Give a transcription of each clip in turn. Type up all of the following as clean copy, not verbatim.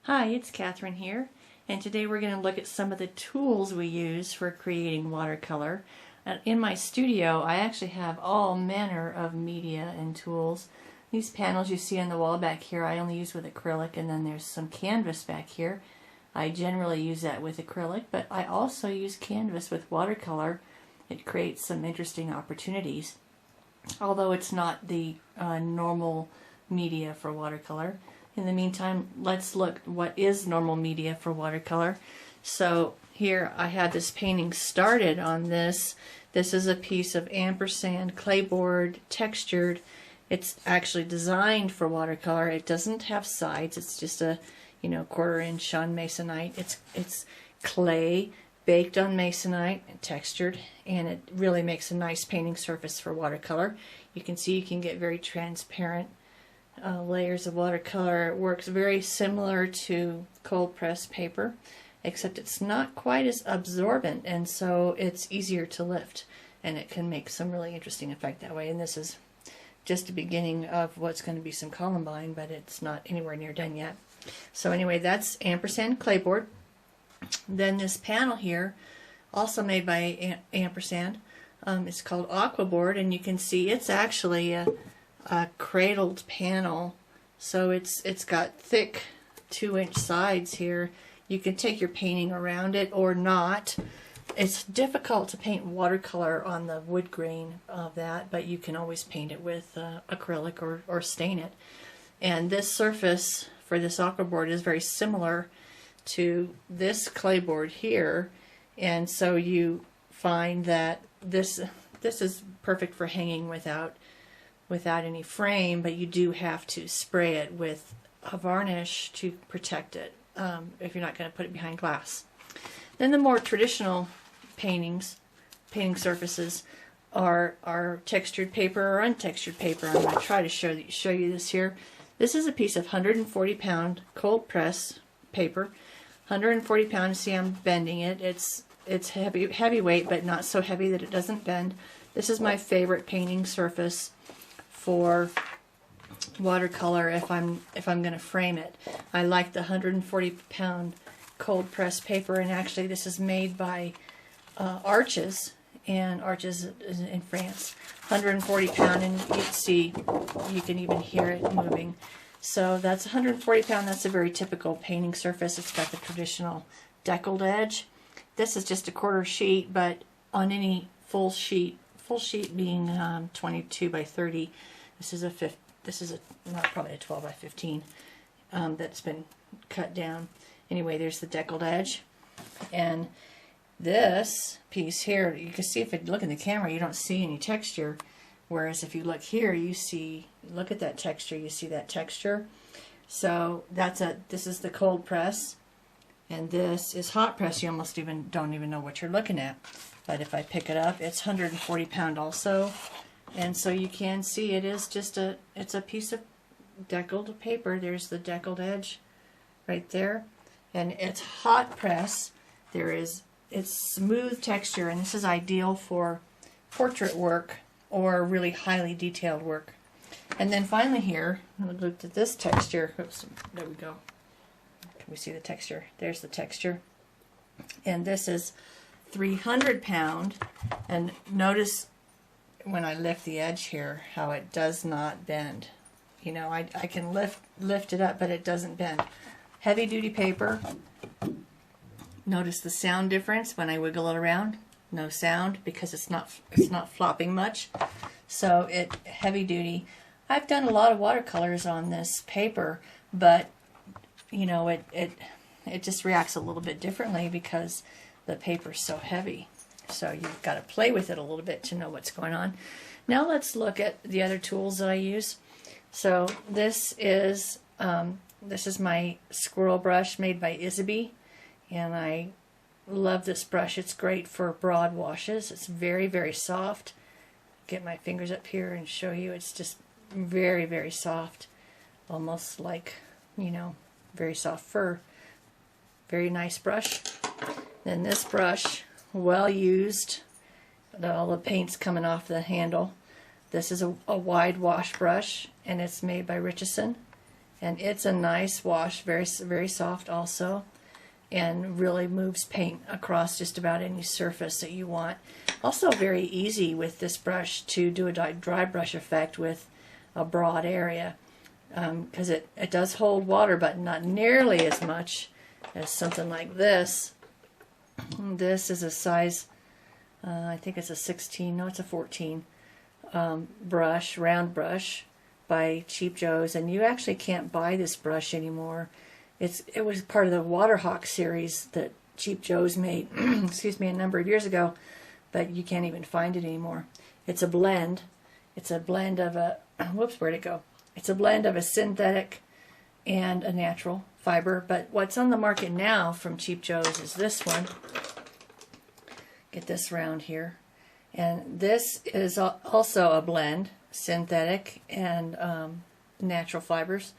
Hi, it's Katherine here, and today we're going to look at some of the tools we use for creating watercolor. In my studio, I actually have all manner of media and tools. These panels you see on the wall back here I only use with acrylic, and then there's some canvas back here. I generally use that with acrylic, but I also use canvas with watercolor. It creates some interesting opportunities, although it's not the normal media for watercolor. In the meantime, let's look what is normal media for watercolor. So here I have this painting started on this. This is a piece of ampersand clayboard, textured. It's actually designed for watercolor. It doesn't have sides. It's just a 1/4 inch on masonite. It's clay baked on masonite and textured, and it really makes a nice painting surface for watercolor. You can see you can get very transparent layers of watercolor. It works very similar to cold press paper, except it's not quite as absorbent, and so it's easier to lift, and it can make some really interesting effect that way. And this is just the beginning of what's going to be some columbine, but it's not anywhere near done yet. So anyway, that's ampersand clayboard. Then this panel here, also made by ampersand, it's called aquaboard, and you can see it's actually a cradled panel, so it's got thick 2-inch sides here. You can take your painting around it or not. It's difficult to paint watercolor on the wood grain of that, but you can always paint it with acrylic or stain it. And this surface for this aquaboard is very similar to this clayboard here, and so you find that this is perfect for hanging without any frame, but you do have to spray it with a varnish to protect it if you're not going to put it behind glass. Then the more traditional painting surfaces are textured paper or untextured paper. I'm going to try to show you this here. This is a piece of 140-pound cold press paper. 140 pounds. See, I'm bending it. It's heavyweight, but not so heavy that it doesn't bend. This is my favorite painting surface for watercolor if I'm going to frame it. I like the 140-pound cold press paper, and actually this is made by Arches, and Arches is in France. 140 pound, and you can see, you can even hear it moving. So that's 140 pound. That's a very typical painting surface. It's got the traditional deckled edge. This is just a 1/4 sheet, but on any full sheet being 22 by 30, this is probably a 12 by 15 that's been cut down. Anyway, there's the deckled edge, and this piece here, you can see if you look in the camera, you don't see any texture. Whereas if you look here, you see, look at that texture, you see that texture. So this is the cold press, and this is hot press. You almost don't even know what you're looking at. But if I pick it up, it's 140 pound also. And so you can see it is just it's a piece of deckled paper. There's the deckled edge right there. And it's hot press. It's smooth texture, and this is ideal for portrait work or really highly detailed work. And then finally here, look at this texture. Oops, there we go. Can we see the texture? There's the texture. And this is 300 pound. And notice when I lift the edge here how it does not bend. I can lift it up, but it doesn't bend. Heavy duty paper. Notice the sound difference when I wiggle it around. No sound because it's not flopping much. So heavy duty. I've done a lot of watercolors on this paper, but it just reacts a little bit differently because the paper's so heavy. So you've got to play with it a little bit to know what's going on. Now let's look at the other tools that I use. So this is my squirrel brush made by Isabey, and I love this brush. It's great for broad washes. It's very, very soft. Get my fingers up here and show you. It's just very, very soft, almost like very soft fur. Very nice brush. Then this brush, well used. All the paint's coming off the handle. This is a wide wash brush, and it's made by Richardson, and it's a nice wash, very soft also, and really moves paint across just about any surface that you want. Also very easy with this brush to do a dry brush effect with a broad area, because it does hold water, but not nearly as much as something like this. This is a size, I think it's a 16, no, it's a 14 brush, round brush by Cheap Joe's, and you actually can't buy this brush anymore. It was part of the Waterhawk series that Cheap Joe's made, excuse me, a number of years ago, but you can't even find it anymore. It's a blend. It's a blend of a, whoops, where'd it go? It's a blend of a synthetic and a natural fiber, but what's on the market now from Cheap Joe's is this one. Get this round here. And this is also a blend, synthetic and natural fibers,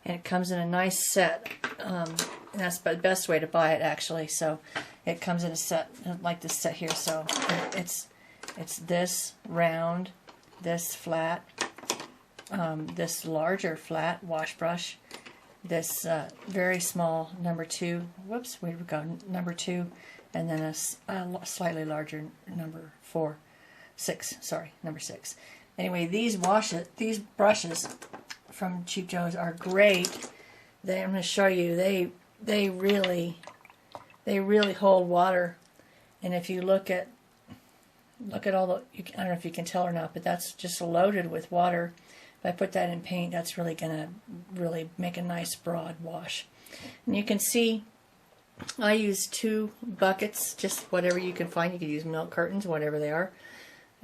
and it comes in a nice set. And that's the best way to buy it, actually. So it comes in a set like this set here. So it's this round, this flat, this larger flat wash brush, this very small number 2. Whoops, where did we go? Number 2, and then a slightly larger number 6. Sorry, number 6. Anyway, these brushes from Cheap Joe's are great. I'm going to show you. They really hold water, and if you look at all the, I don't know if you can tell or not, but that's just loaded with water. If I put that in paint, that's really going to really make a nice broad wash. And you can see I use 2 buckets, just whatever you can find. You can use milk cartons, whatever they are.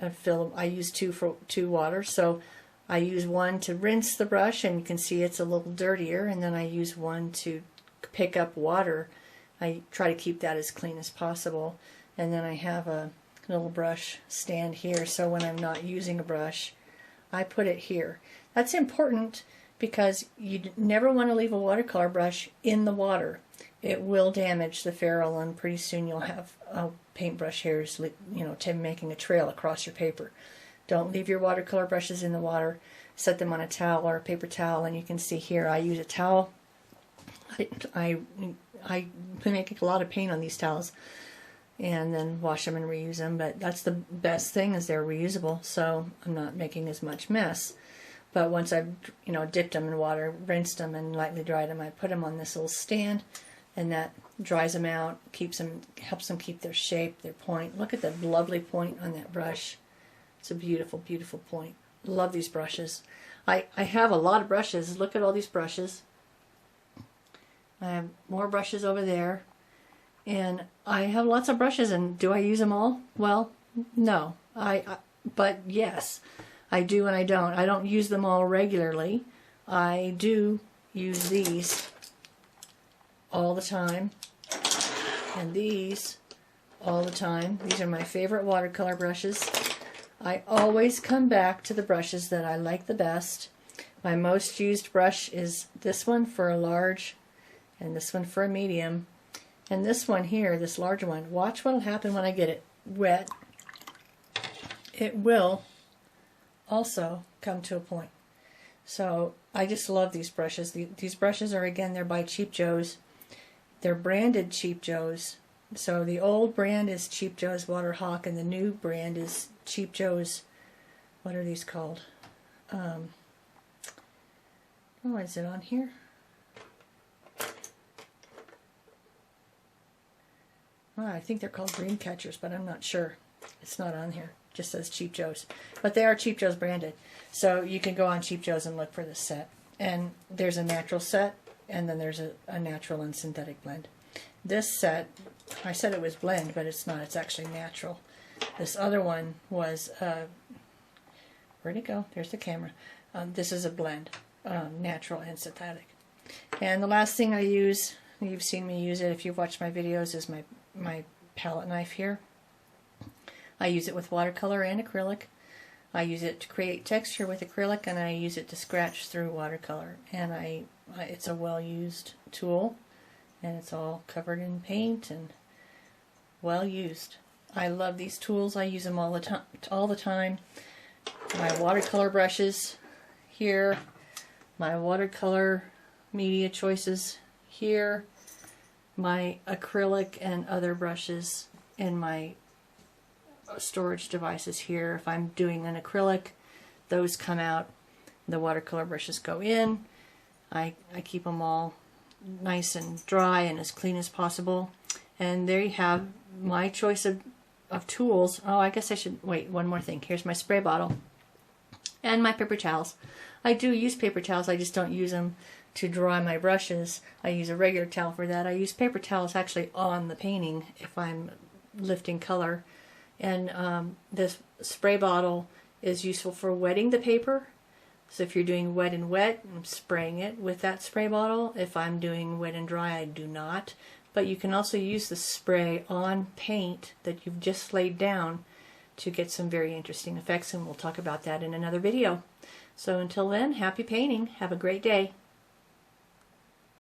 I use 2 for 2 water, so I use one to rinse the brush, and you can see it's a little dirtier, and then I use one to pick up water. I try to keep that as clean as possible, and then I have a little brush stand here, so when I'm not using a brush, I put it here. That's important because you never want to leave a watercolor brush in the water. It will damage the ferrule, and pretty soon you'll have paintbrush hairs, making a trail across your paper. Don't leave your watercolor brushes in the water. Set them on a towel or a paper towel, and you can see here I use a towel. I make a lot of paint on these towels, and then wash them and reuse them. But that's the best thing, is they're reusable, so I'm not making as much mess. But once I've dipped them in water, rinsed them, and lightly dried them, I put them on this little stand, and that dries them out, helps them keep their shape, their point. Look at that lovely point on that brush. It's a beautiful, beautiful point. Love these brushes. I have a lot of brushes. Look at all these brushes. I have more brushes over there. And I have lots of brushes, and do I use them all? Well, no. But yes, I do and I don't. I don't use them all regularly. I do use these all the time, and these all the time. These are my favorite watercolor brushes. I always come back to the brushes that I like the best. My most used brush is this one for a large, and this one for a medium, and this one here, this larger one. Watch what will happen when I get it wet. It will also come to a point. So I just love these brushes. These brushes are, again, they're by Cheap Joe's. They're branded Cheap Joe's. So the old brand is Cheap Joe's Waterhawk, and the new brand is Cheap Joe's, what are these called? Oh, is it on here? Oh, I think they're called Dream Catchers, but I'm not sure. It's not on here. It just says Cheap Joe's. But they are Cheap Joe's branded. So you can go on Cheap Joe's and look for this set. And there's a natural set, and then there's a natural and synthetic blend. This set, I said it was blend, but it's not. It's actually natural. This other one was, where'd it go? There's the camera. This is a blend, natural and synthetic. And the last thing I use, you've seen me use it if you've watched my videos, is my palette knife here. I use it with watercolor and acrylic. I use it to create texture with acrylic, and I use it to scratch through watercolor. And it's a well-used tool, and it's all covered in paint and well used. I love these tools. I use them all the time. My watercolor brushes here, my watercolor media choices here, my acrylic and other brushes in my storage devices here. If I'm doing an acrylic, those come out, the watercolor brushes go in. I keep them all nice and dry and as clean as possible. And there you have my choice of tools. Oh, I guess I should wait, one more thing. Here's my spray bottle and my paper towels. I do use paper towels, I just don't use them to dry my brushes. I use a regular towel for that. I use paper towels actually on the painting if I'm lifting color. And this spray bottle is useful for wetting the paper. So if you're doing wet and wet, I'm spraying it with that spray bottle. If I'm doing wet and dry, I do not. But you can also use the spray on paint that you've just laid down to get some very interesting effects, and we'll talk about that in another video. So until then, happy painting. Have a great day.